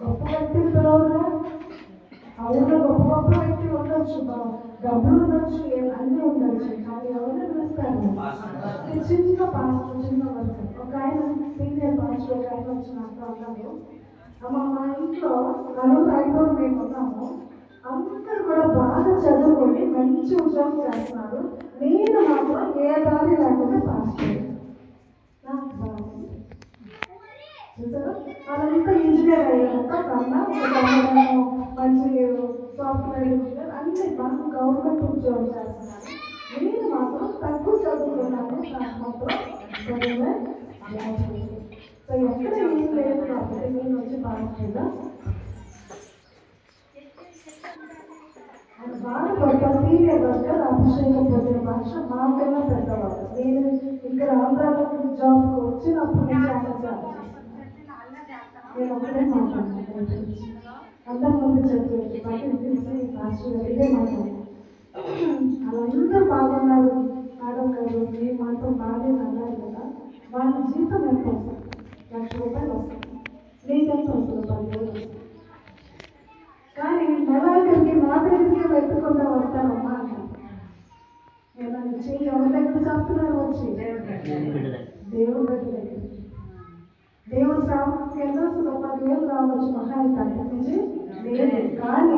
గొప్ప వ్యక్తులు పిలవరుగా. ఆ ఊళ్ళో గొప్ప గొప్ప వ్యక్తులు ఉండొచ్చు, డబ్బులు ఉండొచ్చు, అన్నీ ఉండొచ్చు, కానీ ఎవరు పిలుస్తారు? చిన్న పాస్టర్, చిన్న వర్క్ ఒక ఆయన సీనియర్ పాస్టర్ ఒక ఆయన వచ్చినట్టు అన్నారు, మా ఇంట్లో 4-5 మేము ఉన్నాము, అందరూ కూడా బాగా చదువుకొని మంచి ఉద్యోగం చేస్తున్నారు, నేను మాత్రం ఏ దారి లేకుండా పాస్టర్. నాకు బాగా చూసారా, అదంతా ఇంజనీర్ అయ్యాక కన్నా మంచి సాఫ్ట్వేర్ ఇంజనీర్ అన్ని బాగా గవర్నమెంట్ ఉద్యోగం చేస్తున్నాను, నేను మాత్రం తక్కువ చదువుకున్నాను, నాకు మాత్రం చదివే సో ఎక్కడ ఏం లేదు కాబట్టి నేను వచ్చి పాస్టర్గా బాగా గొప్ప సీనియర్ వర్కర్ అభిషేకం పొందిన భాష మాకన్నా పెద్దవాళ్ళు. నేను ఇక్కడ ఆంధ్రాలో జాబ్కి వచ్చినప్పుడు నుంచి నేను ఒకటే మాట్లాడుతున్నాను, అంతకుముందు చెప్పేది తెలిసి పాస్టర్ ఇదే మాట్లాడాను. వాళ్ళందరూ బాగున్నారు మేడం గారు, మీ మాత్రం బాగా అన్నారు కదా, వాళ్ళ జీతం ఎంత వస్తుంది? ₹1,00,000 వస్తుంది, నీకెంత వస్తుంది? 10,000 వస్తుంది. కానీ నెలాఖరికి నా దగ్గరికి వెతుకుంటూ వస్తానమ్మా అన్నారు. ఏదైనా చేయి ఎవరి దగ్గర చెప్తున్నారు? వచ్చి దేవుడి దగ్గర, దేవుడు సాగుకి వెళ్ళాల్సిన 10,000 రావచ్చు మహా అయితే, అంతకుమించి లేదు. కానీ